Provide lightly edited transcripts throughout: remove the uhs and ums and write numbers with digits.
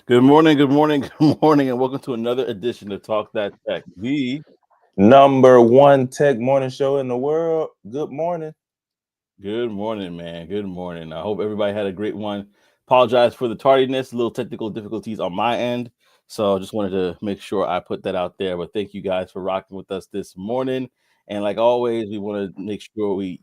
Good morning, good morning, good morning, and welcome to another edition of Talk That Tech. Number one tech morning show in the world. Good morning. Good morning, man. Good morning. I hope everybody had a great one. Apologize for the tardiness, a little technical difficulties on my end. So just wanted to make sure I put that out there. But thank you guys for rocking with us this morning. And like always, we want to make sure we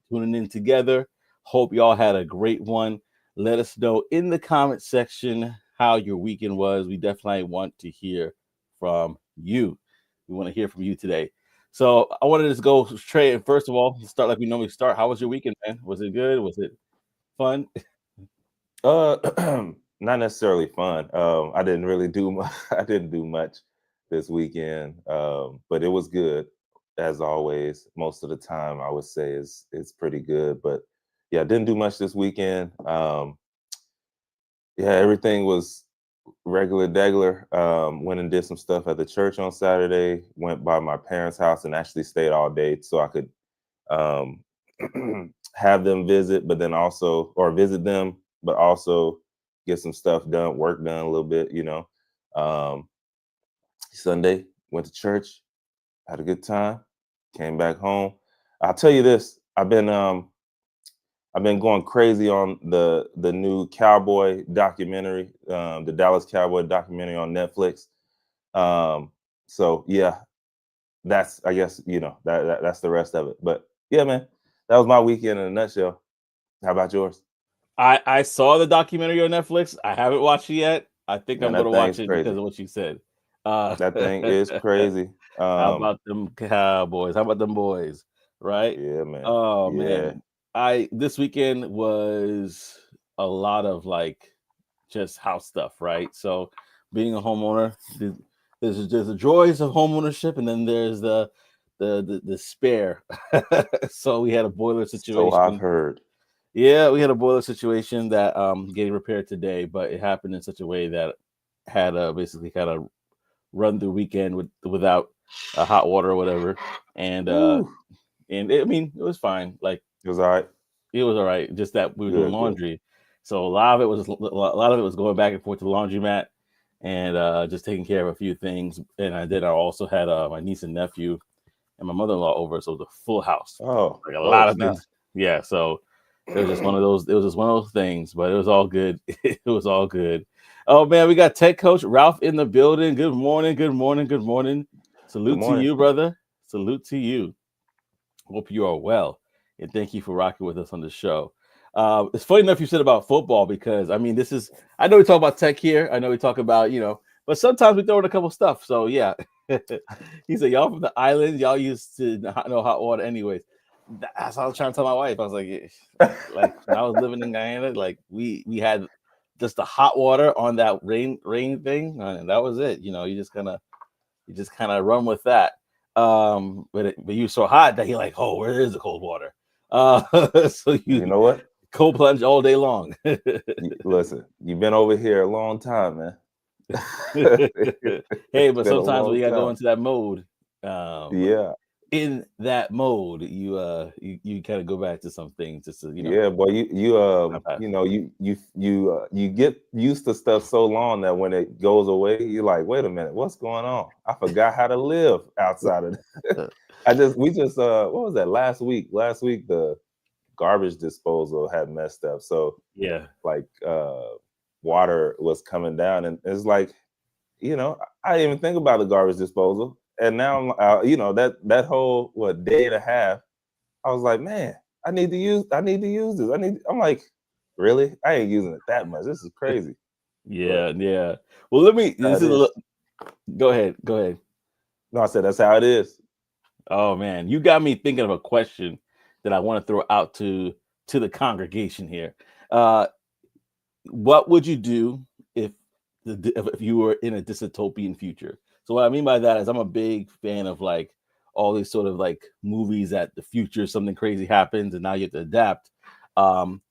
tuning in together. Hope y'all had a great one. Let us know in the comment section how your weekend was. We definitely want to hear from you. We want to hear from you today. So I wanted to just go straight. And first of all, start like we normally start. How was your weekend, man? Was it good? Was it fun? Uh, not necessarily fun. I didn't really do much. I didn't do much this weekend, but it was good as always. Most of the time, I would say is pretty good. But yeah, I didn't do much this weekend. Yeah, everything was regular degular. Went and did some stuff at the church on Saturday. Went by my parents' house and actually stayed all day so I could um, have them visit, but then also, or visit them, but also get some stuff done, work done a little bit. Um, Sunday, went to church, had a good time, came back home. I'll tell you this, I've been going crazy on the new cowboy documentary, the Dallas Cowboy documentary on Netflix. Um, so yeah, that's I guess that's the rest of it. But yeah, man, that was my weekend in a nutshell. How about yours? I saw the documentary on Netflix. I haven't watched it yet. I think Man, I'm gonna that thing watch is it because crazy. of what you said. Uh, That thing is crazy. how about them Cowboys? How about them boys? Right? Yeah, man. Oh Yeah. man, I this weekend was a lot of like just house stuff, right? So being a homeowner, there's the joys of homeownership, and then there's the despair. So we had a boiler So I've situation. heard. Yeah, we had a boiler situation that getting repaired today, but it happened in such a way that had basically kind of run through weekend without hot water or whatever, and Woo. I mean it was fine. Like It was all right. it was all right. Just that we were doing Good, good. laundry, so a lot of it was going back and forth to the laundromat, and just taking care of a few things. And I also had my niece and nephew and my mother-in-law over, so it was a full house, Oh, like a oh, lot of snap. things. Yeah, so it was just one of those. It was just one of those things, but it was all good. It was all good. Oh man, we got tech coach Ralph in the building. Good morning. Good morning. Good morning. Good Salute to morning. you, brother. Salute to you. Hope you are well, and thank you for rocking with us on the show. It's funny enough you said about football because I mean this is I know we talk about tech here. I know we talk about but sometimes we throw in a couple stuff. So yeah, he said y'all from the islands, y'all used to know hot water anyways. That's what I was trying to tell my wife. I was like, like when I was living in Guyana, like we had just the hot water on that rain thing, and that was it. You just kind of run with that. But you were so hot that you're like, oh, where is the cold water? So You you know what? cold plunge all day long. Listen, you've been over here a long time, man. Hey, It's but been a sometimes we long gotta go time. into that mode. Um, Yeah. in that mode, you kind of go back to some things just to Yeah, boy, not pass. you get used to stuff so long that when it goes away, you're like, wait a minute, what's going on? I forgot how to live outside of that. Uh, What was that last week? Last week the garbage disposal had messed up. So yeah, like water was coming down and it's like, I didn't even think about the garbage disposal. And now that whole day and a half I was like, man, I need to use this. I'm like, really? I ain't using it that much. This is crazy. But yeah, yeah. Well, let me. how This it is a is. little. Go ahead. Go ahead. No, I said that's how it is. Oh man, you got me thinking of a question that I want to throw out to the congregation here. Uh, what would you do if if you were in a dystopian future? So what I mean by that is I'm a big fan of like all these sort of like movies that the future something crazy happens and now you have to adapt. Um,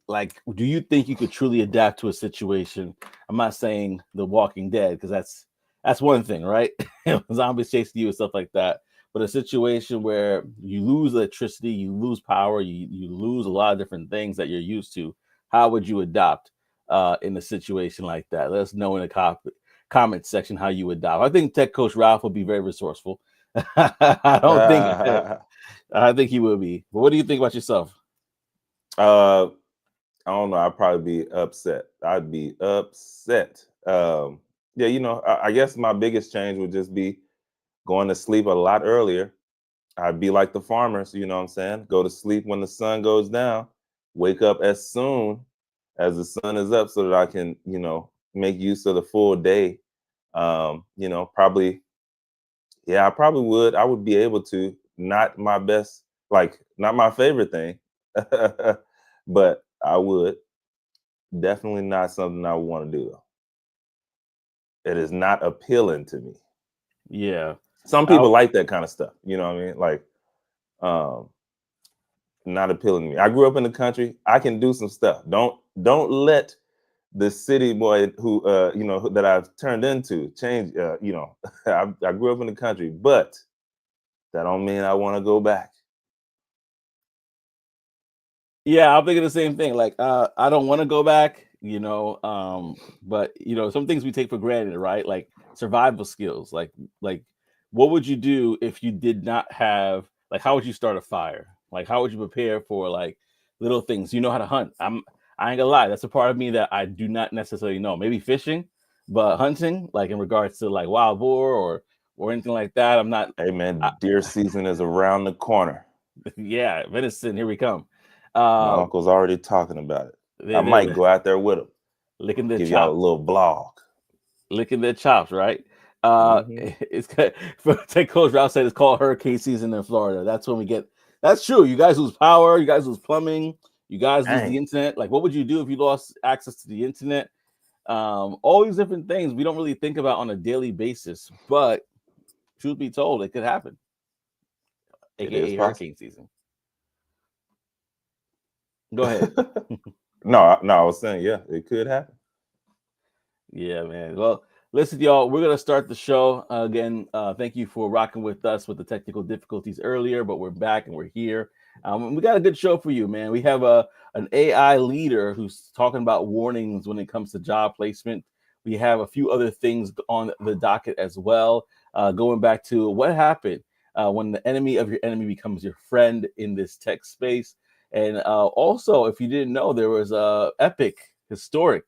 like, do you think you could truly adapt to a situation? I'm not saying The Walking Dead because that's one thing, right? Zombies chasing you and stuff like that. But a situation where you lose electricity, you lose power, you lose a lot of different things that you're used to. How would you adapt? in a situation like that? Let us know in the comment section how you would adopt. I think Tech Coach Ralph will be very resourceful. I don't think I think he will be. But what do you think about yourself? I don't know. I'd probably be upset. I'd be upset. Yeah, I guess my biggest change would just be going to sleep a lot earlier. I'd be like the farmers, you know what I'm saying? Go to sleep when the sun goes down, wake up as soon as the sun is up so that I can, make use of the full day. Probably, yeah, I probably would. I would be able to, not my best, like, not my favorite thing, but I would. Definitely not something I would want to do, though. It is not appealing to me. Yeah. Some people like that kind of stuff, you know what I mean? Like, not appealing to me. I grew up in the country. I can do some stuff. Don't let the city boy who that I've turned into change. I grew up in the country, but that don't mean I want to go back. Yeah, I'm thinking the same thing. Like, I don't want to go back, but some things we take for granted, right? Like survival skills. Like, what would you do if you did not have, like, how would you start a fire? Like, how would you prepare for like little things? You know how to hunt. I ain't gonna lie, that's a part of me that I do not necessarily know. Maybe fishing, but hunting, like in regards to like wild boar or anything like that, I'm not. Hey man, deer season is around the corner. Yeah, venison, here we come. My uncle's already talking about it. I might go out there with him. Licking their Give y'all a chops. little blog. Licking their chops, right? Mhm. It's for Tech Coach Ralph said it's called hurricane season in Florida. That's when we get. That's true. You guys lose power. You guys lose plumbing. You guys lose Dang. the internet. Like, what would you do if you lost access to the internet? All these different things we don't really think about on a daily basis. But truth be told, it could happen. It is AKA possible. hurricane season. Go ahead. No, I was saying, yeah, it could happen. Yeah, man. Well, listen, y'all, we're gonna start the show again. Thank you for rocking with us with the technical difficulties earlier, but we're back and we're here. We got a good show for you, man. We have an AI leader who's talking about warnings when it comes to job placement. We have a few other things on the docket as well. Going back to what happened when the enemy of your enemy becomes your friend in this tech space, and also, if you didn't know, there was a epic, historic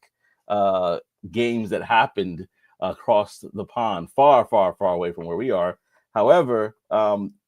games that happened across the pond, far, far, far away from where we are. However,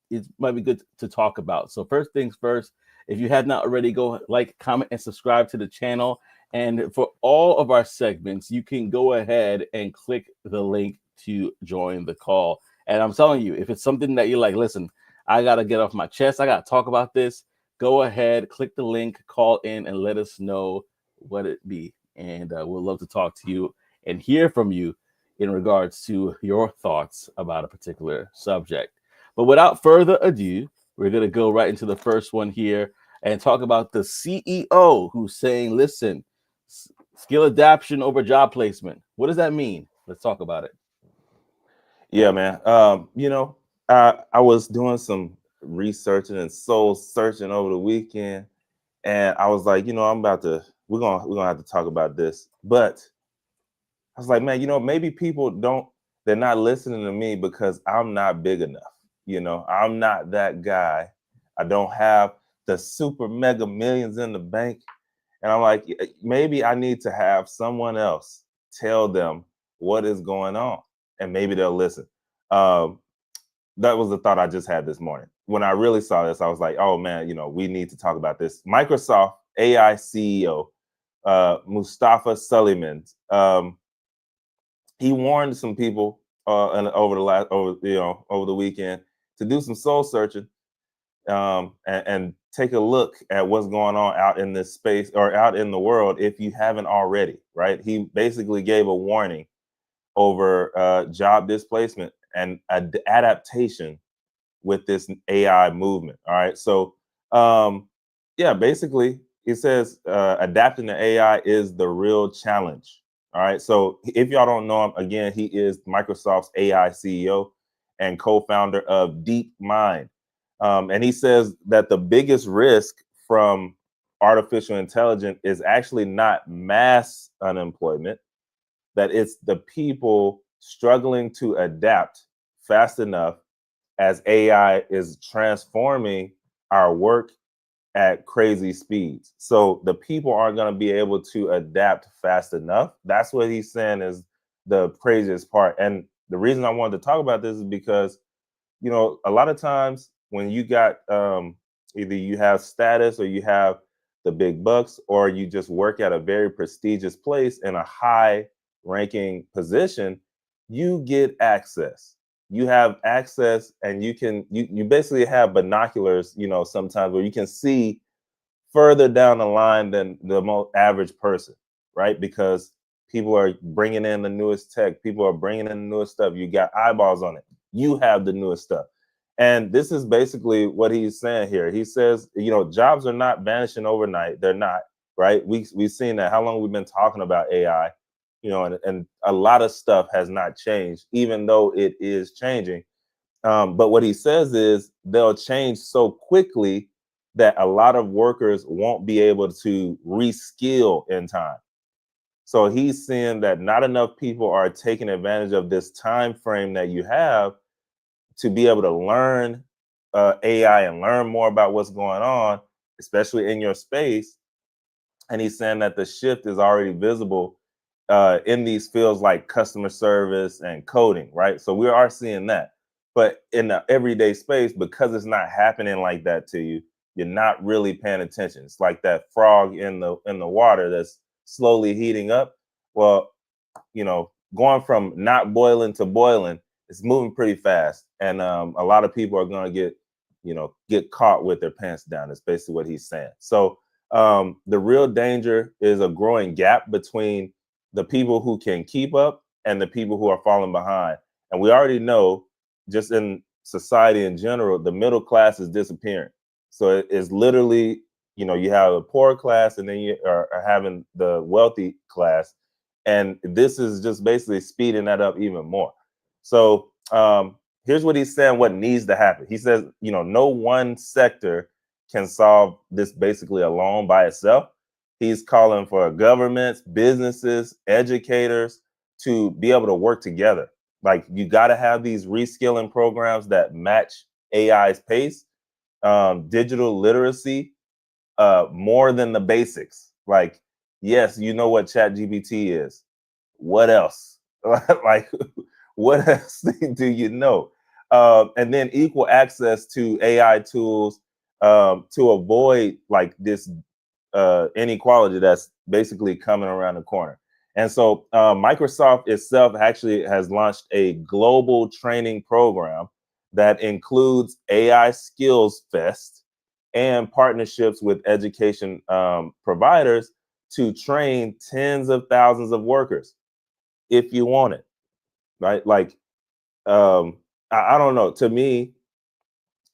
it might be good to talk about. So first things first, if you had not already, go like, comment, and subscribe to the channel. And for all of our segments, you can go ahead and click the link to join the call. And I'm telling you, if it's something that you're like, listen, I got to get off my chest, I got to talk about this, go ahead, click the link, call in, and let us know what it be. And we'll love to talk to you and hear from you in regards to your thoughts about a particular subject. But without further ado, we're going to go right into the first one here and talk about the CEO who's saying, listen, skill adaptation over job placement. What does that mean? Let's talk about it. Yeah, man. I was doing some researching and soul searching over the weekend, and I was like, we're gonna have to talk about this. But I was like, man, maybe people they're not listening to me because I'm not big enough. I'm not that guy. I don't have the super mega millions in the bank. And I'm like, maybe I need to have someone else tell them what is going on, and maybe they'll listen. That was the thought I just had this morning. When I really saw this, I was like, oh man, we need to talk about this. Microsoft AI CEO, Mustafa Suleyman, he warned some people over the weekend to do some soul searching, and take a look at what's going on out in this space or out in the world if you haven't already, right? He basically gave a warning over job displacement and adaptation with this AI movement. All right. So, basically, he says adapting to AI is the real challenge. All right. So, if y'all don't know him, again, he is Microsoft's AI CEO and co founder of DeepMind. And he says that the biggest risk from artificial intelligence is actually not mass unemployment, that it's the people struggling to adapt fast enough as AI is transforming our work at crazy speeds. So the people aren't going to be able to adapt fast enough. That's what he's saying is the craziest part. And the reason I wanted to talk about this is because, a lot of times when you got either you have status or you have the big bucks, or you just work at a very prestigious place in a high ranking position, you get access. You have access, and you basically have binoculars, sometimes where you can see further down the line than the most average person, right? Because people are bringing in the newest tech, people are bringing in the newest stuff. You got eyeballs on it. You have the newest stuff. And this is basically what he's saying here. He says, jobs are not vanishing overnight. They're not, right? We've seen that. How long we've been talking about AI, and a lot of stuff has not changed, even though it is changing. But what he says is they'll change so quickly that a lot of workers won't be able to reskill in time. So he's seeing that not enough people are taking advantage of this time frame that you have to be able to learn AI and learn more about what's going on, especially in your space. And he's saying that the shift is already visible in these fields like customer service and coding, right? So we are seeing that. But in the everyday space, because it's not happening like that to you, you're not really paying attention. It's like that frog in the water that's slowly heating up. Well, going from not boiling to boiling, it's moving pretty fast, and a lot of people are going to get caught with their pants down. That's basically what he's saying. So the real danger is a growing gap between the people who can keep up and the people who are falling behind. And we already know, just in society in general, the middle class is disappearing. So it is literally, you have a poor class, and then you are having the wealthy class. And this is just basically speeding that up even more. So here's what he's saying, what needs to happen. He says, no one sector can solve this basically alone by itself. He's calling for governments, businesses, educators to be able to work together. Like, you got to have these reskilling programs that match AI's pace, digital literacy, more than the basics. Like, yes, you know what ChatGPT is. What else? Like, what else do you know? And then equal access to AI tools to avoid like this inequality that's basically coming around the corner. And so Microsoft itself actually has launched a global training program that includes AI Skills Fest and partnerships with education providers to train tens of thousands of workers if you want it, right? Like, I don't know. To me,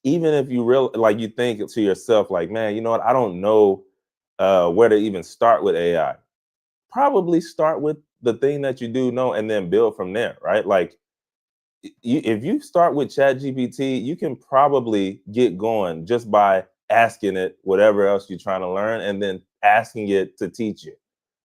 even if you you think to yourself, like, man, you know what? I don't know where to even start with AI. Probably start with the thing that you do know and then build from there, right? Like, if you start with ChatGPT, you can probably get going just by asking it whatever else you're trying to learn and then asking it to teach you.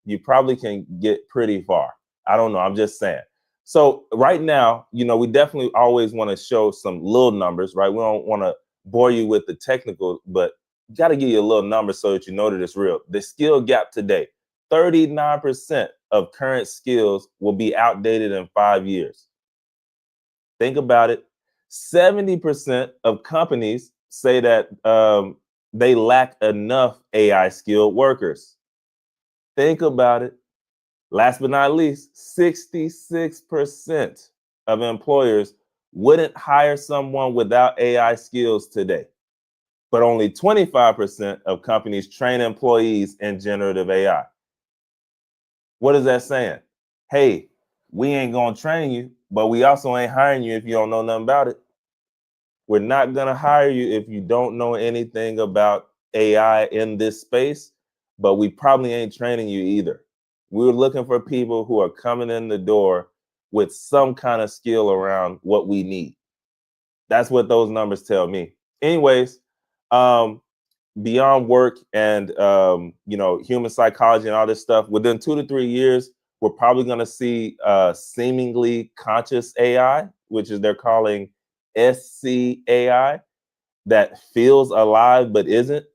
You probably can get pretty far. I don't know. I'm just saying. So right now, we definitely always want to show some little numbers, right? We don't want to bore you with the technical, but got to give you a little number so that you know that it's real. The skill gap today, 39% of current skills will be outdated in 5 years. Think about it. 70% of companies say that they lack enough AI skilled workers. Think about it. Last but not least, 66% of employers wouldn't hire someone without AI skills today. But only 25% of companies train employees in generative AI. What is that saying? Hey, we ain't going to train you, but we also ain't hiring you if you don't know nothing about it. We're not going to hire you if you don't know anything about AI in this space, but we probably ain't training you either. We're looking for people who are coming in the door with some kind of skill around what we need. That's what those numbers tell me. Anyways, beyond work and human psychology and all this stuff, within 2 to 3 years, we're probably going to see seemingly conscious AI, which is they're calling SCAI, that feels alive but isn't.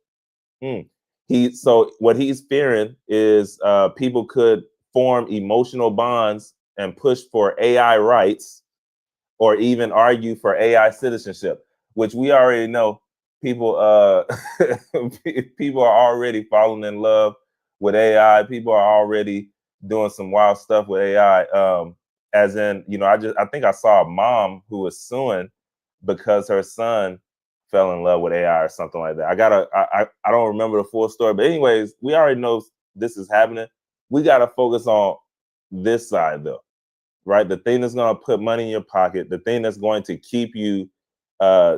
So what he's fearing is people could form emotional bonds and push for AI rights, or even argue for AI citizenship, which we already know people people are already falling in love with AI. People are already doing some wild stuff with AI. As in, I think I saw a mom who was suing because her son fell in love with AI or something like that. I don't remember the full story, but anyways, we already know this is happening. We got to focus on this side though, right? The thing that's going to put money in your pocket, the thing that's going to keep you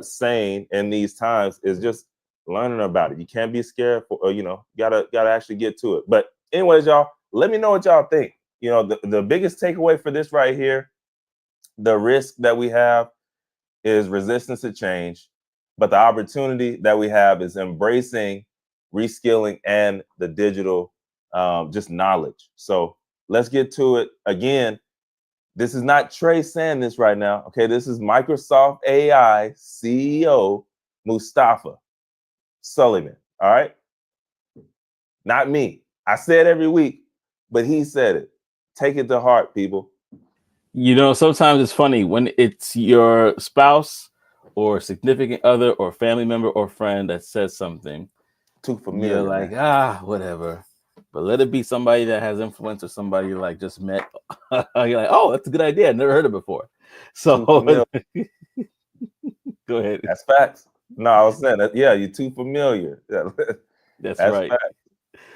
sane in these times is just learning about it. You can't be scared for, gotta actually get to it. But anyways, y'all, let me know what y'all think. The biggest takeaway for this right here, the risk that we have is resistance to change, but the opportunity that we have is embracing reskilling and the digital just knowledge. So let's get to it. Again, this is not Trey saying this right now. Okay, this is Microsoft AI CEO Mustafa Suleyman. All right, not me. I say it every week, but he said it. Take it to heart, people. Sometimes it's funny when it's your spouse or significant other or family member or friend that says something. Too familiar. You're like, whatever. But let it be somebody that has influence or somebody you like just met. You're like, oh, that's a good idea. I never heard it before. So go ahead. That's facts. No, I was saying that. Yeah, you're too familiar. That's right. Facts.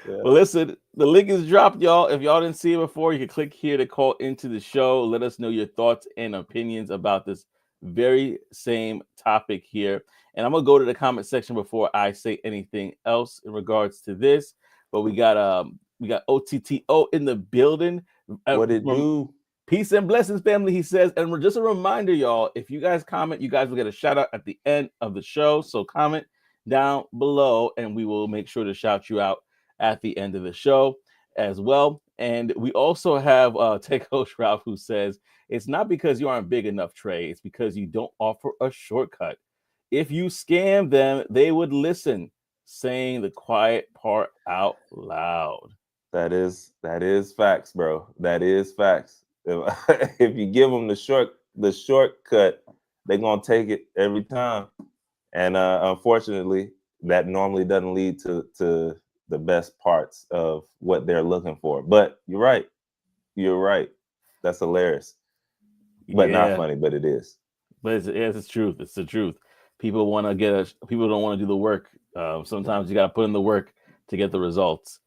Yeah. Well, listen, the link is dropped, y'all. If y'all didn't see it before, you can click here to call into the show. Let us know your thoughts and opinions about this very same topic here. And I'm gonna go to the comment section before I say anything else in regards to this. But we got OTTO in the building. What it do? Peace and blessings, family, he says. And just a reminder, y'all, if you guys comment, you guys will get a shout out at the end of the show. So comment down below and we will make sure to shout you out at the end of the show as well. And we also have Tech Coach Ralph, who says, it's not because you aren't big enough, Trey. It's because you don't offer a shortcut. If you scam them, they would listen, saying the quiet part out loud. That is facts, bro. That is facts. If you give them the shortcut, they're gonna take it every time. And unfortunately, that normally doesn't lead to the best parts of what they're looking for. But you're right. That's hilarious, but not funny. But it is. But it's the truth. It's the truth. People want to people don't want to do the work. Sometimes you got to put in the work to get the results.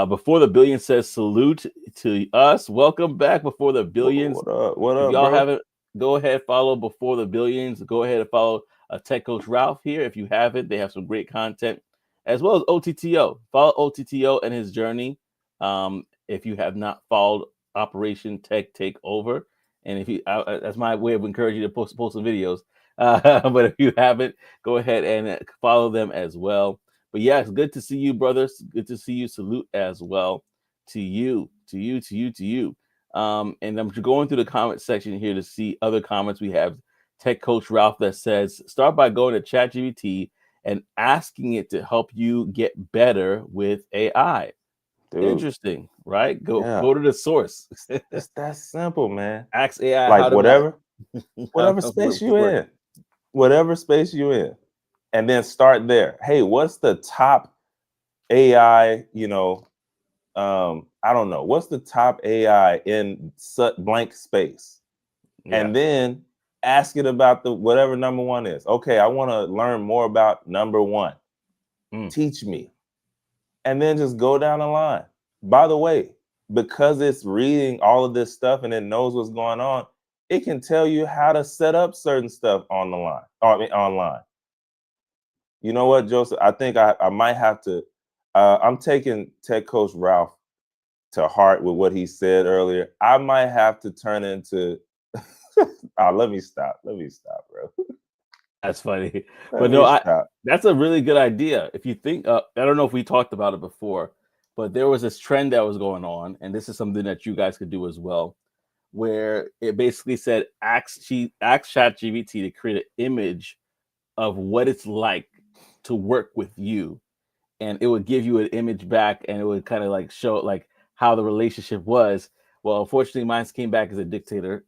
Before the Billion says salute to us. Welcome back, Before the Billions. What up, if y'all bro? haven't, go ahead, follow Before the Billions. Go ahead and follow Tech Coach Ralph here. If you haven't, they have some great content, as well as OTTO. Follow OTTO and his journey. If you have not followed Operation Tech Takeover, and if you, that's my way of encouraging you to post some videos. But if you haven't, go ahead and follow them as well. But yeah, it's good to see you, brothers. Good to see you. Salute as well to you. And I'm going through the comment section here to see other comments. We have Tech Coach Ralph that says, start by going to ChatGPT and asking it to help you get better with AI. Dude. Interesting, right? Go to the source. It's that simple, man. Ask AI like whatever space you in. Whatever space you in. And then start there. Hey, what's the top AI, I don't know. What's the top AI in blank space? Yeah. And then ask it about the whatever number one is. Okay, I want to learn more about number one. Teach me. And then just go down the line. By the way, because it's reading all of this stuff and it knows what's going on, it can tell you how to set up certain stuff online. You know what, Joseph? I think I might have to. I'm taking Tech Coach Ralph to heart with what he said earlier. I might have to turn into. Let me stop, bro. That's funny. Let But me no, stop. that's a really good idea. If you think, I don't know if we talked about it before, but there was this trend that was going on, and this is something that you guys could do as well, where it basically said ask ChatGPT to create an image of what it's like to work with you, and it would give you an image back, and it would kind of like show like how the relationship was. Well, unfortunately, mine came back as a dictator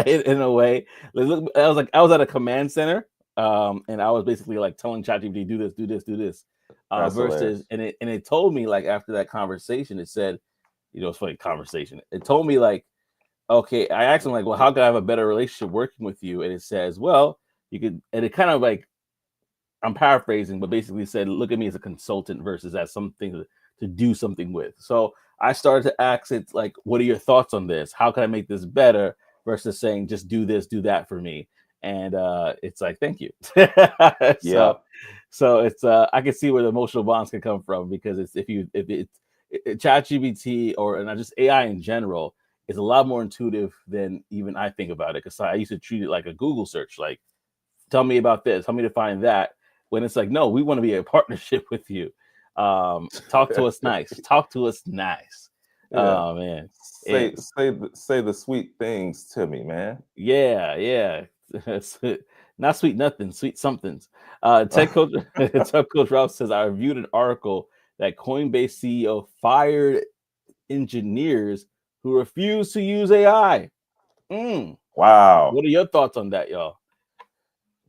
in a way. Look, I was at a command center, and I was basically like telling ChatGPT, do this, do this, do this. That's Versus, hilarious. and it told me like after that conversation, it said, it's funny conversation. It told me like, okay, I asked him like, well, how can I have a better relationship working with you? And it says, well, you could, and it kind of like, I'm paraphrasing, but basically said, look at me as a consultant versus as something to do something with. So I started to ask it like, what are your thoughts on this? How can I make this better? Versus saying just do this, do that for me. And it's like, thank you. Yeah. so it's I can see where the emotional bonds can come from, because it's if it's ChatGPT or not just AI in general is a lot more intuitive than even I think about it. Because I used to treat it like a Google search, like tell me about this, help me to find that. When it's like, no, we want to be a partnership with you. Talk to us nice. Talk to us nice. Yeah. Oh man. Say It, say the sweet things to me, man. yeah, yeah. Not sweet nothing, sweet somethings. Tech coach Tech coach Ralph says I reviewed an article that Coinbase CEO fired engineers who refuse to use AI. Mm. Wow. What are your thoughts on that, y'all?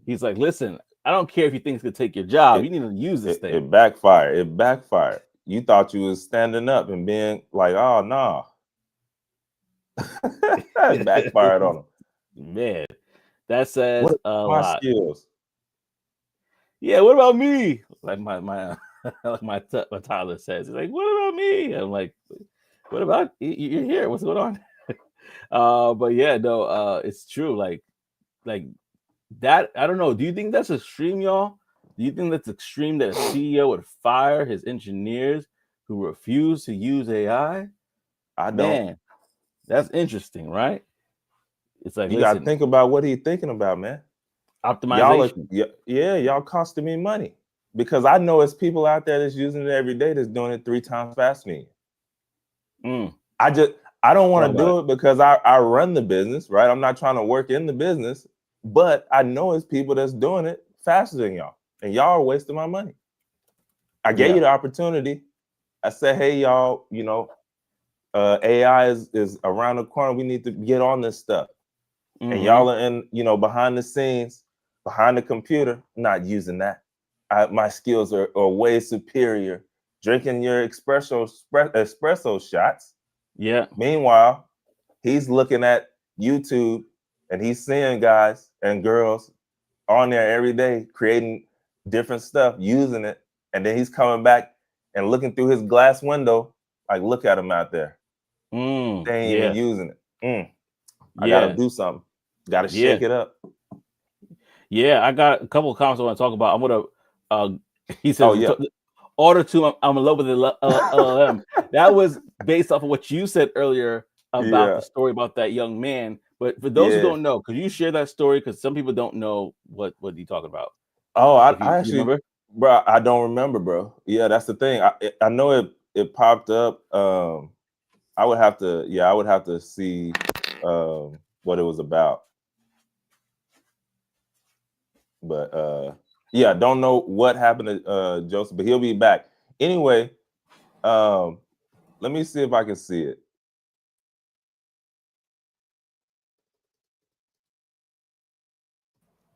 He's like, listen, I don't care if you think it's gonna take your job. It You need to use this thing. it backfired. It backfired. You thought you was standing up and being like, oh no. It backfired on them. Man, that says What a my lot. skills? Yeah, what about me? Like my like my toddler says, he's like, what about me? I'm like, what about you're here? What's going on? But yeah, no, it's true. Like that. I don't know. Do you think that's extreme, y'all? Do you think that's extreme that a CEO would fire his engineers who refuse to use AI? I don't. Man, that's interesting, right? It's like, You gotta listen, think about what he's thinking about, man. Y'all are optimization. yeah, y'all costing me money. Because I know it's people out there that's using it every day that's doing it 3 times faster than you. Mm, I just I don't want talk to about it. do it because I run the business, right? I'm not trying to work in the business, but I know it's people that's doing it faster than y'all. And y'all are wasting my money. I gave Yeah. you the opportunity. I said, hey, y'all, AI is around the corner. We need to get on this stuff. And Mm-hmm. y'all are in, behind the scenes, behind the computer, not using that. My skills are way superior. Drinking your espresso shots. Yeah. Meanwhile, he's looking at YouTube and he's seeing guys and girls on there every day creating different stuff, using it, and then he's coming back and looking through his glass window, like, look at him out there. They ain't even Yeah. using it. I gotta Yeah. do something. Gotta Yeah. shake it up. Yeah. I got a couple of comments I want to talk about. I'm gonna uh he Oh says yeah. order two, I'm in love with the LLM. That was based off of what you said earlier about Yeah. the story about that young man. But for those who Yeah. don't know, could you share that story? Because some people don't know what you talking about. Oh, If I you actually, remember. bro, I don't remember, bro. Yeah, that's the thing. I know it popped up. I would have to see what it was about. But yeah, don't know what happened to Joseph, but he'll be back. Anyway, um, let me see if I can see it.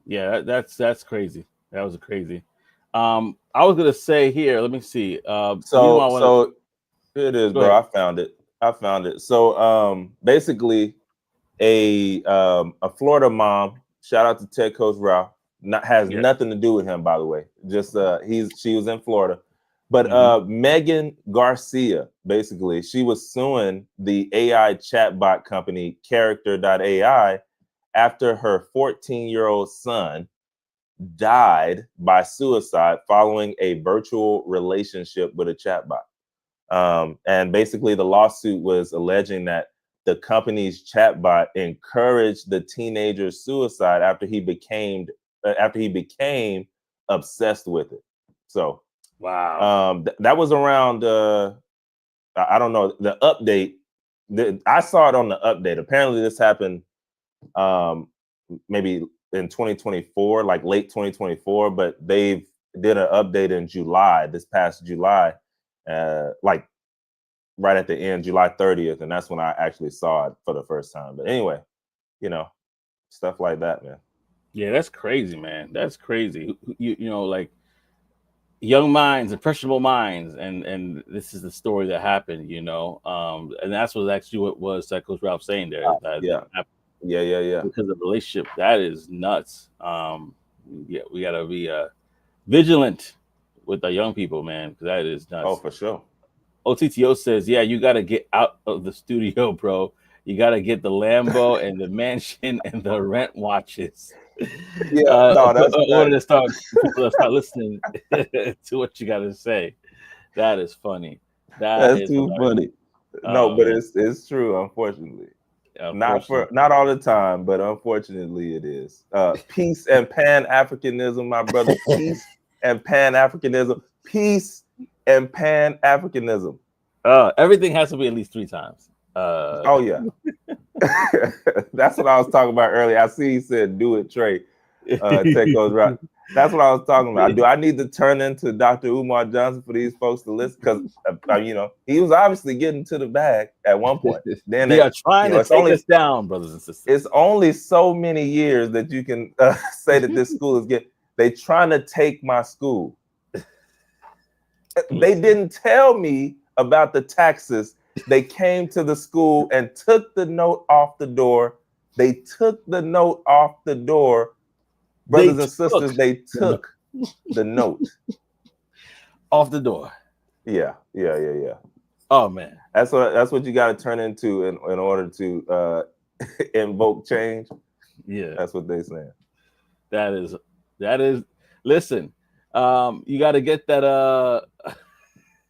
Yeah, that's crazy. That was crazy. I was gonna say here. Let me see. So Meanwhile, when so here it is, go bro. ahead. I found it. I found it. So basically a Florida mom, shout out to Ted Coach Ralph, has Yeah. nothing to do with him, by the way. Just she was in Florida. But Mm-hmm. Megan Garcia, basically, she was suing the AI chatbot company Character.ai after her 14-year-old son died by suicide following a virtual relationship with a chatbot. And basically, the lawsuit was alleging that the company's chatbot encouraged the teenager's suicide after he became after he became obsessed with it. So Wow. that was around I don't know, the update. I saw it on the update. Apparently this happened maybe in 2024, like late 2024, but they've did an update in July, this past July, like right at the end, July 30th, and that's when I actually saw it for the first time. But anyway, stuff like that, man. Yeah, that's crazy, man. That's crazy. Like young minds, impressionable minds, and this is the story that happened, and that's what actually what was that Coach Ralph saying there that Yeah. Yeah. because of the relationship. That is nuts. Yeah, we gotta be vigilant with the young people, man, because that is nuts. Oh, for sure. OTTO says, yeah, you got to get out of the studio, bro. You got to get the Lambo and the mansion and the rent watches. Yeah, no, that's order to start people to start listening to what you got to say. That is funny. That's Is too hilarious. funny. No, but Man. it's true, unfortunately. Unfortunately. Not all the time, but unfortunately it is. Peace and Pan-Africanism, my brother. Peace and Pan-Africanism. Peace and Pan-Africanism. Everything has to be at least 3 times. Oh yeah. That's what I was talking about earlier. I see he said do it, Trey. Take those right. That's what I was talking about. Do I need to turn into Dr. Umar Johnson for these folks to listen? Because he was obviously getting to the bag at one point. Then they are trying to take us down, brothers and sisters. It's only so many years that you can say that this school is getting. They trying to take my school. They didn't tell me about the taxes. They came to the school and took the note off the door. They took the note off the door. Brothers and sisters, they took the note off the door. Yeah. Oh man, that's what you got to turn into in order to invoke change. Yeah, that's what they saying. That is. Listen, you got to get that.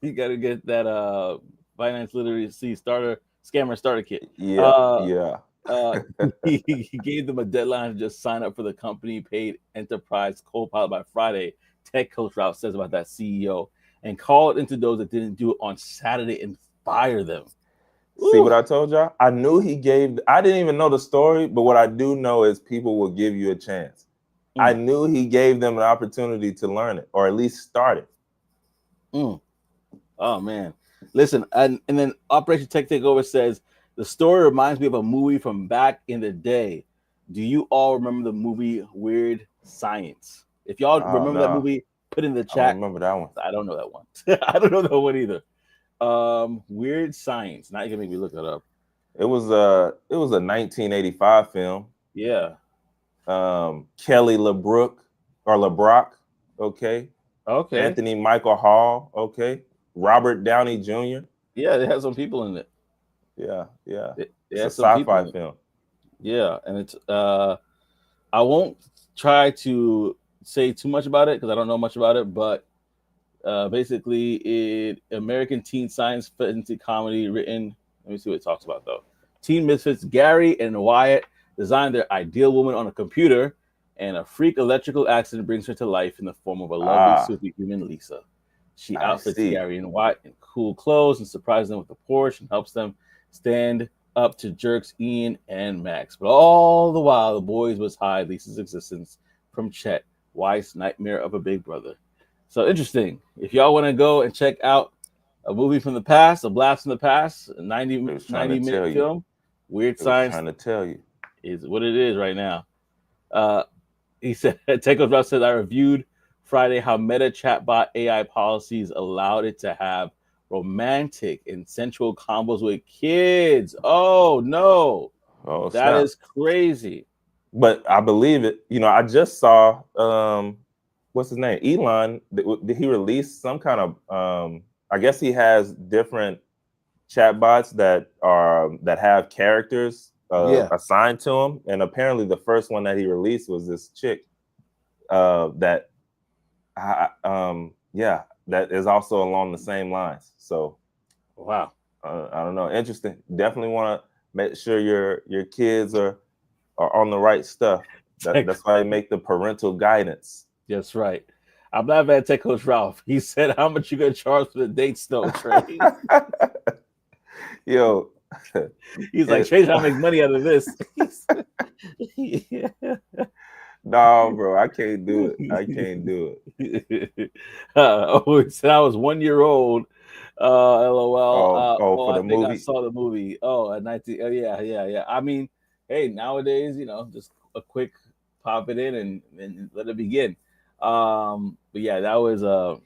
You got to get that finance literacy scammer starter kit. Yeah. He gave them a deadline to just sign up for the company paid enterprise co-pilot by Friday. Tech Coach Ralph says about that CEO, and call it into those that didn't do it on Saturday and fire them. See what I told y'all? I knew I didn't even know the story, but what I do know is people will give you a chance. I knew he gave them an opportunity to learn it, or at least start it. Oh man. Listen, and then Operation Tech Takeover says the story reminds me of a movie from back in the day. Do you all remember the movie Weird Science? If y'all remember that movie, put in the chat. I remember that one. I don't know that one. I don't know that one either. Weird Science. Now you can make me look it up. It was a 1985 film. Yeah. Kelly LeBrock. Okay. Anthony Michael Hall. Okay. Robert Downey Jr. Yeah, they had some people in it. Yeah. It's a sci-fi film. Yeah, and it's I won't try to say too much about it because I don't know much about it, but basically American teen science fantasy comedy written. Let me see what it talks about though. Teen misfits Gary and Wyatt design their ideal woman on a computer, and a freak electrical accident brings her to life in the form of a lovely superhuman Lisa. She outfits Gary and Wyatt in cool clothes and surprises them with a Porsche and helps them stand up to jerks Ian and Max. But all the while, the boys must hide Lisa's existence from Chet, Wyatt's nightmare of a big brother. So interesting. If y'all want to go and check out a movie from the past, a blast from the past, a 90-minute film, Weird Science. Trying to tell you is what it is right now. He said, Takeoff Ralph said, I reviewed Friday how Meta chatbot AI policies allowed it to have romantic and sensual combos with kids. Oh no. That is crazy. But I believe it. I just saw what's his name? Elon. Did he release some kind of I guess he has different chatbots that have characters assigned to him. And apparently the first one that he released was this chick that is also along the same lines. So wow. I don't know. Interesting. Definitely want to make sure your kids are on the right stuff. That's why they make the parental guidance. That's right. I'm not mad at Tech Coach Ralph. He said, "How much you gonna charge for the dates, though, Trey?" Yo, He's like, "Trey's trying to make money out of this." Yeah. no, bro, I can't do it. I can't do it. He said I was 1 year old. LOL. Oh, Oh, for I the think I movie. saw the movie. Oh, at 19. Oh, yeah. I mean, hey, nowadays, just a quick pop it in and let it begin. But yeah, that was how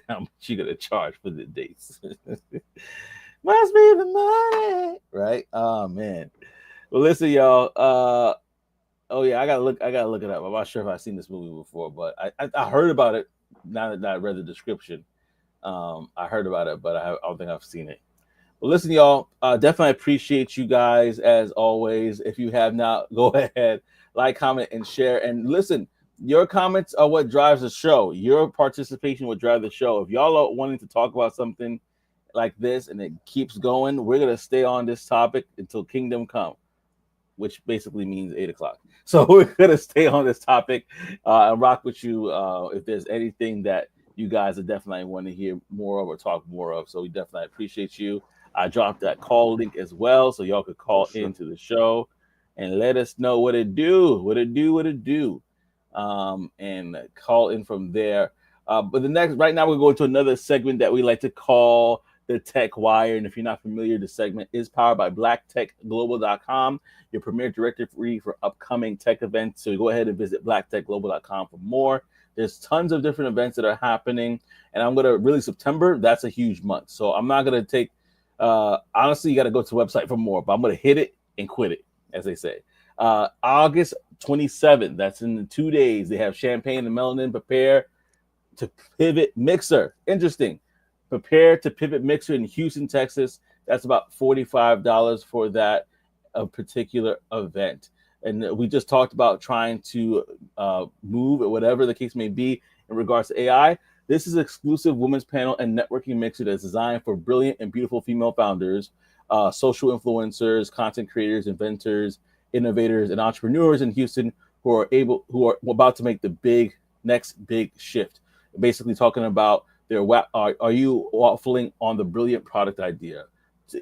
much you gonna charge for the dates? Must be the money, right? Oh man. Well, listen, y'all. Oh yeah, I gotta look it up. I'm not sure if I've seen this movie before, but I heard about it now that I read the description. I heard about it, but I don't think I've seen it. Well, listen, y'all. Definitely appreciate you guys as always. If you have not, go ahead, like, comment, and share. And listen, your comments are what drives the show. Your participation will drive the show. If y'all are wanting to talk about something like this and it keeps going, we're gonna stay on this topic until kingdom come, which basically means 8 o'clock. So we're gonna stay on this topic and rock with you. If there's anything that you guys are definitely want to hear more of or talk more of, so we definitely appreciate you. I dropped that call link as well, so y'all could call For sure. into the show and let us know what it do, and call in from there. But right now we're going to another segment that we like to call the Tech Wire. And if you're not familiar, the segment is powered by blacktechglobal.com, your premier directory for upcoming tech events. So go ahead and visit blacktechglobal.com for more. There's tons of different events that are happening. And I'm going to really, September, that's a huge month. So I'm not going to take, honestly, you got to go to the website for more, but I'm going to hit it and quit it, as they say. August 27th, that's in 2 days. They have Champagne and Melanin. Prepare to Pivot Mixer. Interesting. Prepare to Pivot Mixer in Houston, Texas. That's about $45 for that particular event. And we just talked about trying to move, or whatever the case may be, in regards to AI. This is an exclusive women's panel and networking mixer that's designed for brilliant and beautiful female founders, social influencers, content creators, inventors, innovators, and entrepreneurs in Houston who are about to make the next big shift. Basically, talking about are you waffling on the brilliant product idea?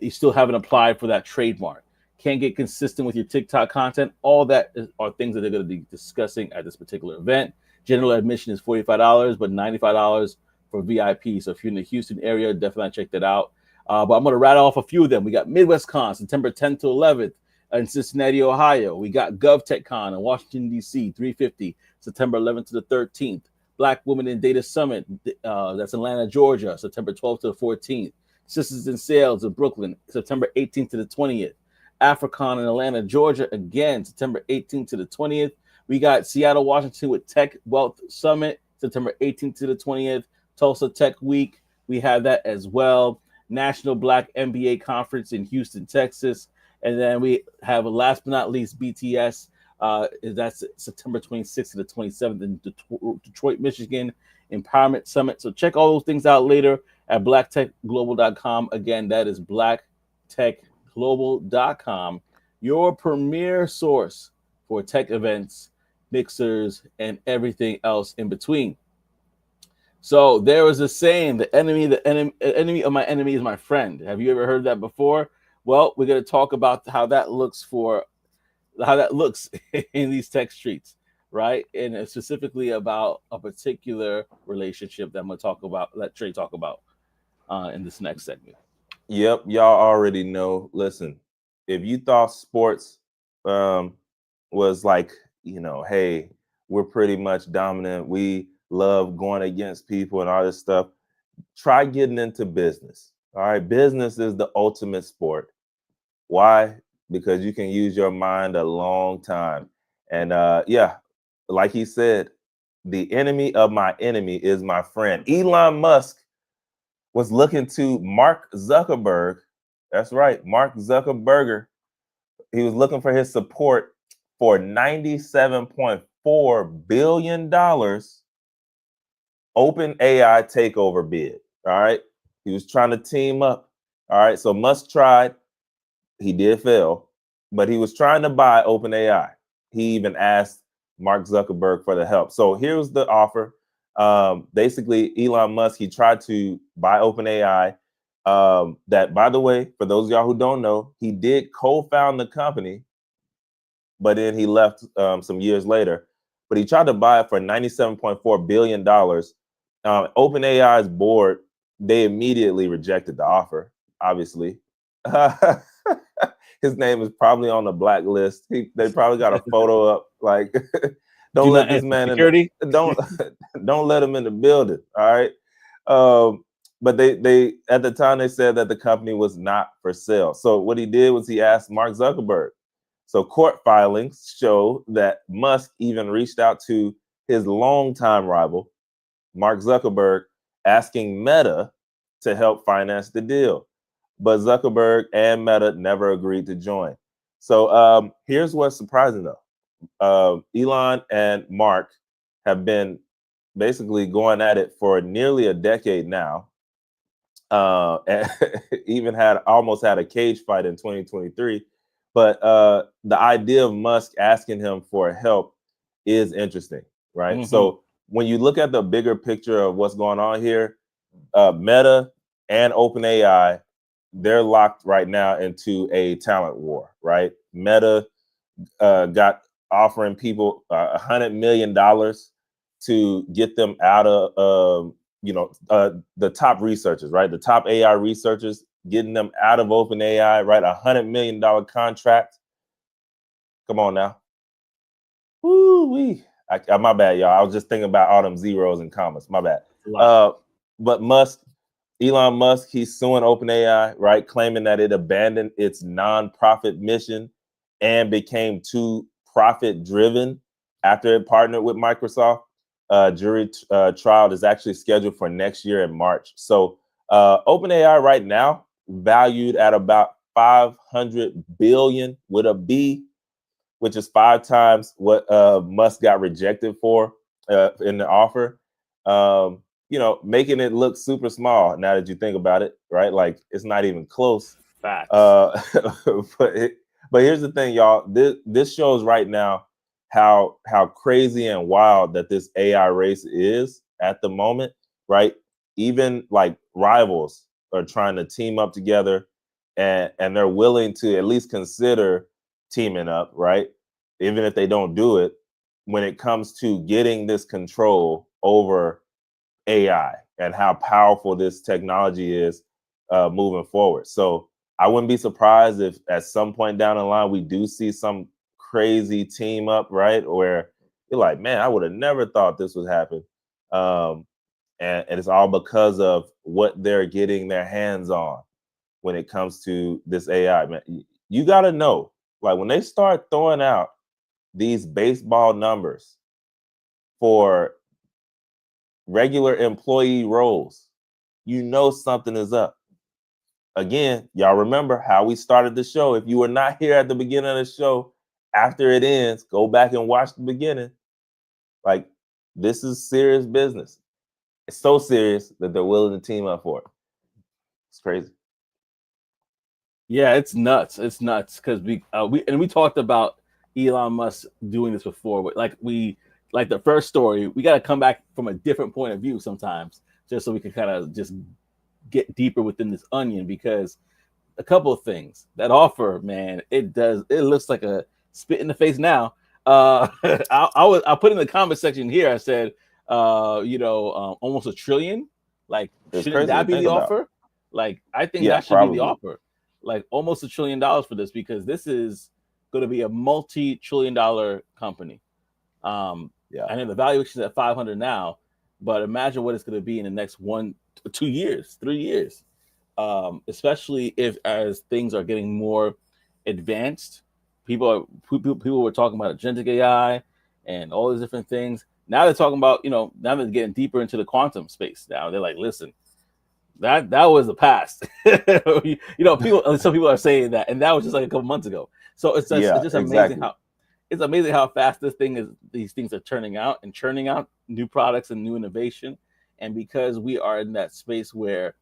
You still haven't applied for that trademark. Can't get consistent with your TikTok content. All that are things that they're going to be discussing at this particular event. General admission is $45, but $95 for VIP. So if you're in the Houston area, definitely check that out. But I'm going to rattle off a few of them. We got MidwestCon, September 10th to 11th in Cincinnati, Ohio. We got GovTechCon in Washington, D.C., 350, September 11th to the 13th. Black Women in Data Summit, that's Atlanta, Georgia, September 12th to the 14th. Sisters in Sales of Brooklyn, September 18th to the 20th. Africon in Atlanta, Georgia, again, September 18th to the 20th. We got Seattle, Washington with Tech Wealth Summit, September 18th to the 20th. Tulsa Tech Week, we have that as well. National Black MBA Conference in Houston, Texas. And then we have, last but not least, BTS. That's September 26th to the 27th in Detroit, Michigan, Empowerment Summit. So check all those things out later at blacktechglobal.com. Again, that is blacktechglobal.com, your premier source for tech events, mixers, and everything else in between. So there was a saying, the enemy of my enemy is my friend. Have you ever heard that before? Well, we're going to talk about how that looks in these tech streets, right? And specifically about a particular relationship that I'm going to talk about, let Trey talk about in this next segment. Yep, y'all already know. Listen, if you thought sports was like, hey, we're pretty much dominant, we love going against people and all this stuff, try getting into business. All right, business is the ultimate sport. Why? Because you can use your mind a long time. And yeah, like he said, the enemy of my enemy is my friend. Elon Musk was looking to Mark Zuckerberg. That's right, Mark Zuckerberger. He was looking for his support for $97.4 billion open AI takeover bid. All right. He was trying to team up. All right. So Musk tried. He did fail, but he was trying to buy OpenAI. he even asked Mark Zuckerberg for the help. So here's the offer. Basically, Elon Musk, he tried to buy OpenAI. That, by the way, for those of y'all who don't know, he did co-found the company, but then he left some years later. But he tried to buy it for $97.4 billion. OpenAI's board, they immediately rejected the offer, obviously. His name is probably on the blacklist. They probably got a photo up like, don't let this man security. Don't let him in the building. All right. But they at the time they said that the company was not for sale. So what he did was he asked Mark Zuckerberg. So court filings show that Musk even reached out to his longtime rival, Mark Zuckerberg, asking Meta to help finance the deal. But Zuckerberg and Meta never agreed to join. So here's what's surprising, though. Elon and Mark have been basically going at it for nearly a decade now. Even almost had a cage fight in 2023. But the idea of Musk asking him for help is interesting, right? Mm-hmm. So when you look at the bigger picture of what's going on here, Meta and OpenAI, they're locked right now into a talent war, right? Meta got offering people $100 million to get them out of, the top researchers, right? The top AI researchers, getting them out of OpenAI, right? $100 million contract. Come on now. Woo-wee. My bad, y'all. I was just thinking about all them zeros and commas. My bad. But Elon Musk, he's suing OpenAI, right? Claiming that it abandoned its nonprofit mission and became too profit-driven after it partnered with Microsoft. Jury trial is actually scheduled for next year in March. So OpenAI right now valued at about $500 billion with a B, which is 5 times what Musk got rejected for in the offer. Making it look super small now that you think about it, right? Like it's not even close. Facts. But here's the thing, y'all. This shows right now how crazy and wild that this AI race is at the moment, right? Even like rivals are trying to team up together, and they're willing to at least consider teaming up, right? Even if they don't do it, when it comes to getting this control over AI and how powerful this technology is moving forward. So I wouldn't be surprised if at some point down the line we do see some crazy team up, right? Where you're like, man, I would have never thought this would happen. And it's all because of what they're getting their hands on when it comes to this AI. Man, you got to know, like when they start throwing out these baseball numbers for regular employee roles, you know something is up. Again, y'all remember how we started the show. If you were not here at the beginning of the show, after it ends, go back and watch the beginning. Like, this is serious business. It's so serious that they're willing to team up for it. It's crazy. Yeah, it's nuts. It's nuts because we talked about Elon Musk doing this before. But like the first story, we got to come back from a different point of view sometimes, just so we can kind of just get deeper within this onion. Because a couple of things, that offer, man, it looks like a spit in the face now. I'll put in the comment section here. I said, almost $1 trillion. Like, shouldn't that be the offer? Like, I think that should be the offer. Like almost $1 trillion for this, because this is going to be a multi-trillion-dollar company. I know the valuation is at 500 now, but imagine what it's going to be in the next 1 or 2 years, 3 years, especially as things are getting more advanced. People were talking about agentic AI and all these different things. Now they're talking about, now they're getting deeper into the quantum space. Now they're like, listen, that was the past. Some people are saying that, and that was just like a couple months ago. So it's just amazing how fast these things are turning out and churning out new products and new innovation. And because we are in that space where,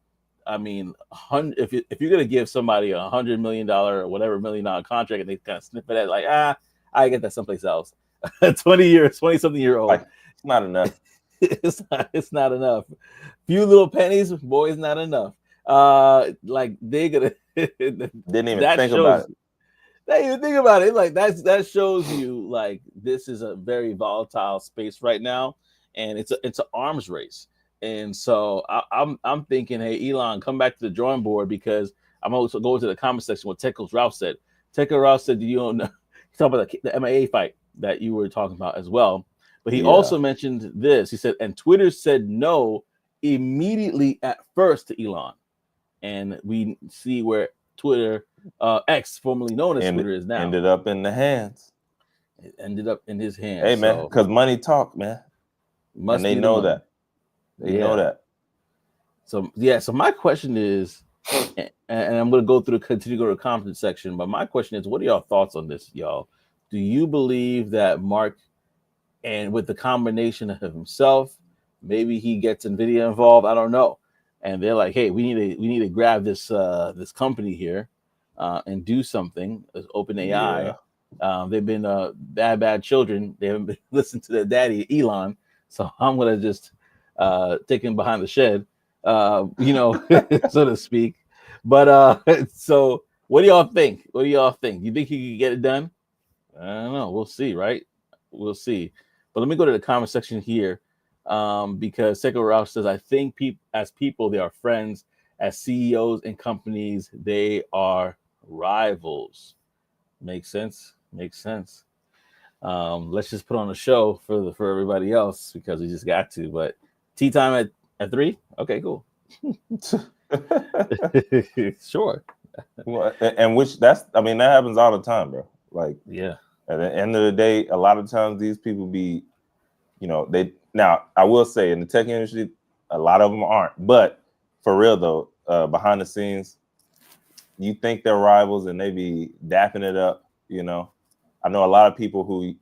I mean, if you're gonna give somebody $100 million or whatever $1 million contract and they kind of sniff at it like, I get that someplace else. 20-something-year-old. Like, it's not enough. It's not enough. Few little pennies, boy, it's not enough. Like they gonna Didn't even that think shows. about it. They even think about it. Like that shows you like this is a very volatile space right now, and it's an arms race. And so I'm thinking, hey Elon, come back to the drawing board, because I'm also going to the comment section. What Tekko's Ralph said. Tekko Ralph said, "Do you don't know?" He talked about the MMA fight that you were talking about as well. But he also mentioned this. He said, and Twitter said no immediately at first to Elon, and we see where Twitter, X, formerly known as Twitter, is now. Ended up in the hands. It ended up in his hands. Hey man, because money talk, man. And they know that. They know that. So yeah. So my question is, and I'm going to continue to go to the comment section. But my question is, what are y'all thoughts on this, y'all? Do you believe that Mark, and with the combination of himself, maybe he gets NVIDIA involved? I don't know. And they're like, hey, we need to grab this this company here and do something. As OpenAI, they've been bad children. They haven't been listening to their daddy Elon. So I'm gonna just take him behind the shed, so to speak. But so what do y'all think? What do y'all think? You think he could get it done? I don't know. We'll see, right? We'll see. But let me go to the comment section here, because Tekko Ralph says, I think as people, they are friends. As CEOs and companies, they are rivals. Makes sense. Makes sense. Let's just put on a show for everybody else, because we just got to. But tea time at 3? Okay, cool. Sure. Well, and that happens all the time, bro. Like, yeah. At the end of the day, a lot of times these people be, now I will say in the tech industry, a lot of them aren't. But for real though, behind the scenes, you think they're rivals and they be dapping it up. I know a lot of people who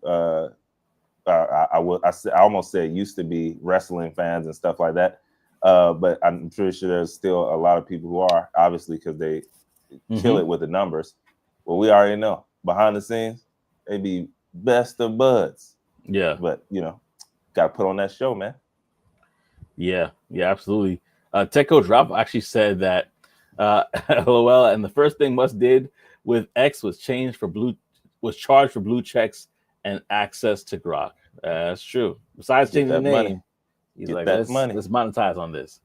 I almost said used to be wrestling fans and stuff like that. But I'm pretty sure there's still a lot of people who are, obviously, because they kill it with the numbers. Well, we already know behind the scenes, they be best of buds. Yeah. But, got to put on that show, man. Yeah, absolutely. Tech Coach Ralph actually said that LOL, and the first thing Musk did with X was charged for blue checks and access to Grok. That's true. Besides changing the name, money. He's like, let's monetize on this.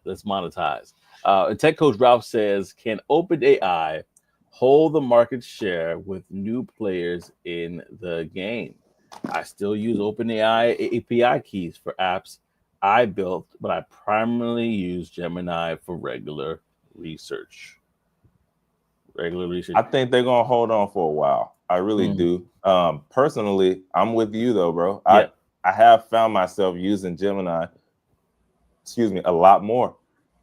Let's monetize. Tech Coach Ralph says, can OpenAI hold the market share with new players in the game? I still use OpenAI API keys for apps I built, but I primarily use Gemini for regular research. I think they're going to hold on for a while. I really do. Personally, I'm with you though, bro. Yeah. I have found myself using Gemini, a lot more.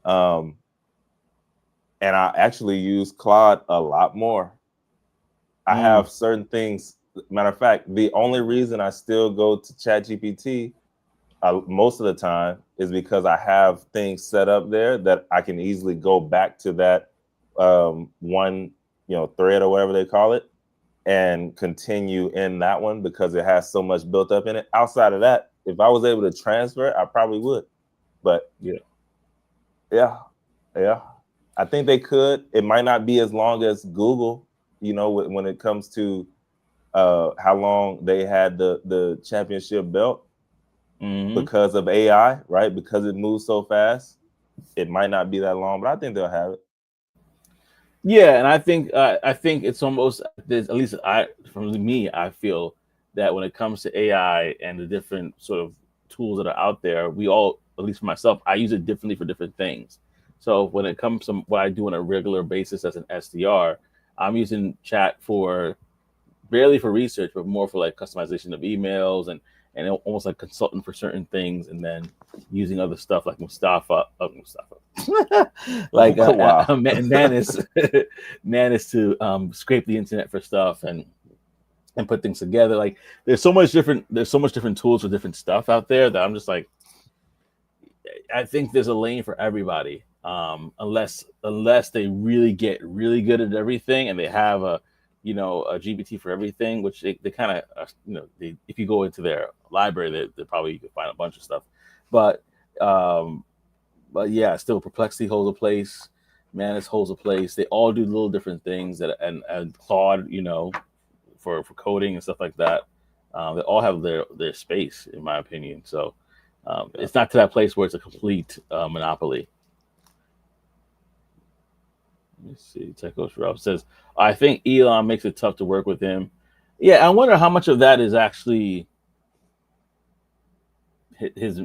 And I actually use Claude a lot more. I have certain things. Matter of fact, the only reason I still go to ChatGPT most of the time is because I have things set up there that I can easily go back to that one, thread or whatever they call it, and continue in that one because it has so much built up in it. Outside of that, if I was able to transfer it, I probably would. But yeah. I think they could. It might not be as long as Google, when it comes to how long they had the championship belt because of AI, right? Because it moves so fast, it might not be that long, but I think they'll have it. Yeah, and I think it's almost, at least from me, I feel that when it comes to AI and the different sort of tools that are out there, we all, at least for myself, I use it differently for different things. So when it comes to what I do on a regular basis as an SDR, I'm using chat barely for research, but more for like customization of emails and almost like consultant for certain things, and then using other stuff like Mustafa, like Manus to scrape the internet for stuff and put things together. Like there's so much different tools for different stuff out there that I'm just like, I think there's a lane for everybody. Unless they really get really good at everything and they have a a GPT for everything, which they kind of, if you go into their library, they probably you can find a bunch of stuff. But um, but yeah, still Perplexity holds a place. Manus holds a place. They all do little different things and Claude, for coding and stuff like that. They all have their space, in my opinion. So Yeah. it's not to that place where it's a complete monopoly. Let me see. Tech Coach Ralph says, I think Elon makes it tough to work with him. Yeah, I wonder how much of that is actually his.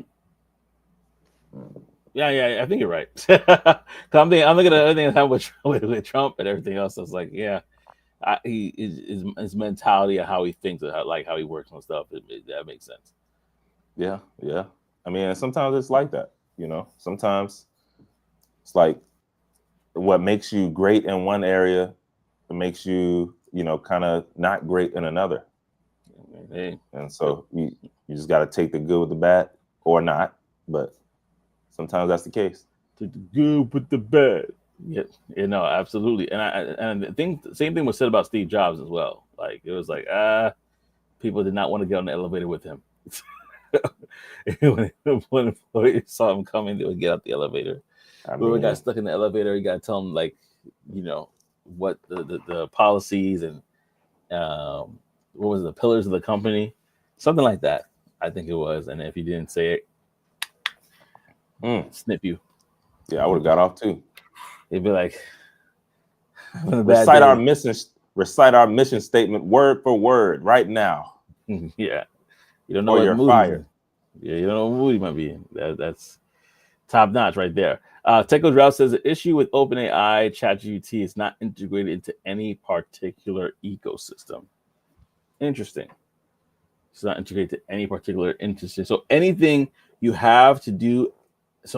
Yeah, I think you're right. 'Cause I'm thinking of everything that happened with Trump and everything else. I was like, yeah, his mentality of how he thinks, how he works on stuff. That makes sense. Yeah. I mean, sometimes it's like that. Sometimes it's like what makes you great in one area, it makes you, kind of not great in another. Hey, And so you just got to take the good with the bad, or not. But sometimes that's the case. take the good with the bad. Yeah, absolutely. And the same thing was said about Steve Jobs as well. Like it was like people did not want to get on the elevator with him. when employees saw him coming, they would get out the elevator. Whoever got stuck in the elevator, you got to tell them what the policies and what was the pillars of the company, something like that. I think it was. And if you didn't say it, snip you. Yeah, I would have got off too. They'd be like, recite our mission statement word for word right now. Yeah, you don't know or what you're mood fired. Yeah, you don't know what mood you might be in. That's top notch right there. Techo Drought says the issue with OpenAI ChatGPT is not integrated into any particular ecosystem. Interesting. It's not integrated to any particular industry. So anything you have to do with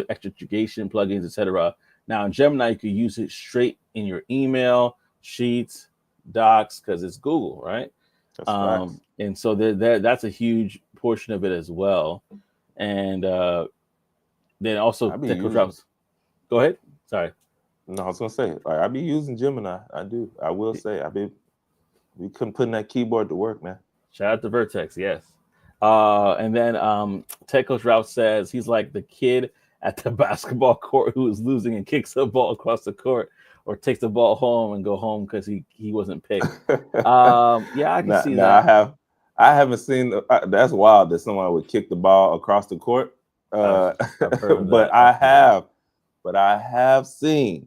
extrajudication plugins, etc. Now in Gemini, you could use it straight in your email, Sheets, Docs, because it's Google, right? That's And so that's a huge portion of it as well. And then also Go ahead. Sorry. No, I was gonna say, I be using Gemini. I do. I will say, we couldn't put in that keyboard to work, man. Shout out to Vertex, yes. And then Tech Coach Ralph says he's like the kid at the basketball court who is losing and kicks the ball across the court or takes the ball home and go home because he wasn't picked. Yeah, I can see that. I haven't seen. That's wild that someone would kick the ball across the court. I've heard of but that. I have seen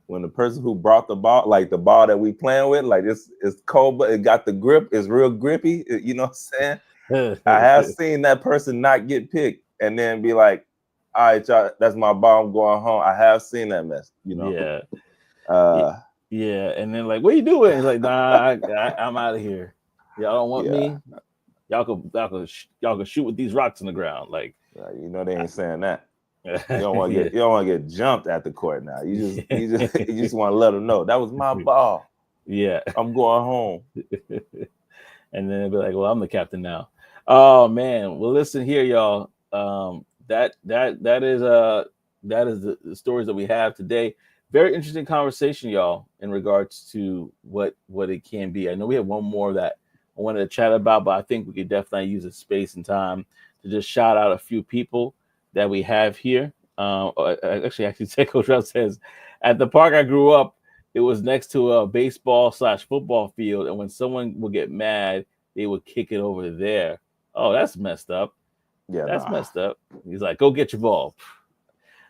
when the person who brought the ball, like the ball that we playing with, like it's cold, but it got the grip, it's real grippy. You know what I'm saying? I have seen that person not get picked and then be like, all right, y'all, that's my ball, I'm going home. I have seen that mess, Yeah. Yeah, and then like, what are you doing? He's like, nah, I'm out of here. Y'all don't want me. Y'all could shoot with these rocks in the ground. Like, they ain't saying that. You don't want to get jumped at the court now. You just want to let them know that was my ball. Yeah, I'm going home. And then they'll be like, "Well, I'm the captain now." Oh man. Well, listen here, y'all. That is the stories that we have today. Very interesting conversation, y'all, in regards to what it can be. I know we have one more that I wanted to chat about, but I think we could definitely use a space and time to just shout out a few people that we have here. Actually, Techo Trout says, at the park I grew up, it was next to a baseball/football field, and when someone would get mad, they would kick it over there. Oh, that's messed up. Yeah, that's messed up. He's like, go get your ball.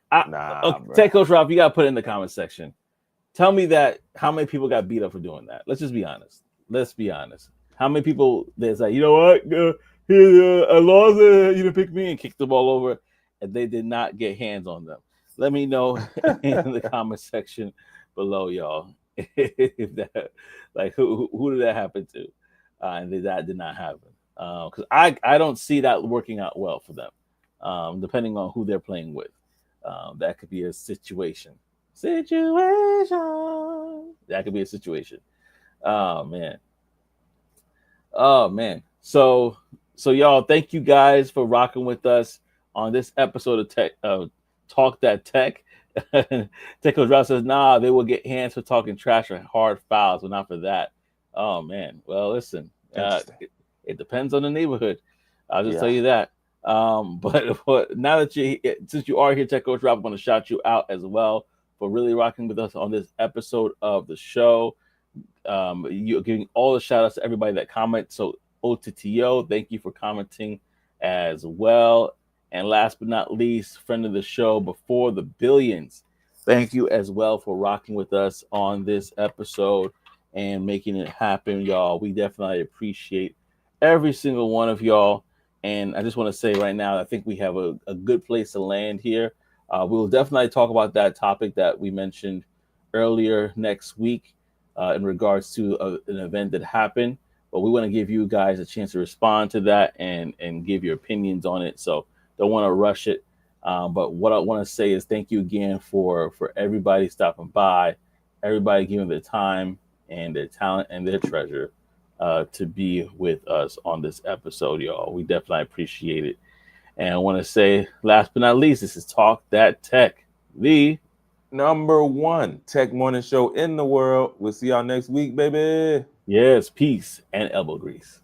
Bro. Techo Trout, you got to put it in the comment section. Tell me how many people got beat up for doing that. Let's just be honest. Let's be honest. How many people there's like, you know what? I lost it. You didn't pick me and kicked the ball over, and they did not get hands on them. Let me know in the comment section below, y'all. If that, like, who did that happen to? And that did not happen. Because I don't see that working out well for them. Depending on who they're playing with, that could be a situation. That could be a situation. Oh man. So y'all, thank you guys for rocking with us on this episode of Talk That Tech. Tech Coach Rob says, nah, they will get hands for talking trash or hard fouls, but not for that. Oh man. Well, listen, Interesting. it depends on the neighborhood. I'll just tell Yeah. you that. But now that since you are here, Tech Coach Rob, I'm going to shout you out as well for really rocking with us on this episode of the show. You're giving all the shout outs to everybody that comments. So OTTO, thank you for commenting as well. And last but not least, friend of the show, Before the Billions, thank you as well for rocking with us on this episode and making it happen, y'all. We definitely appreciate every single one of y'all. And I just want to say right now, I think we have a good place to land here. We will definitely talk about that topic that we mentioned earlier next week in regards to an event that happened. But we want to give you guys a chance to respond to that and give your opinions on it. So don't want to rush it. But what I want to say is thank you again for everybody stopping by, everybody giving their time and their talent and their treasure to be with us on this episode, y'all. We definitely appreciate it. And I want to say, last but not least, this is Talk That Tech, the #1 tech morning show in the world. We'll see y'all next week, baby. yes, peace and elbow grease.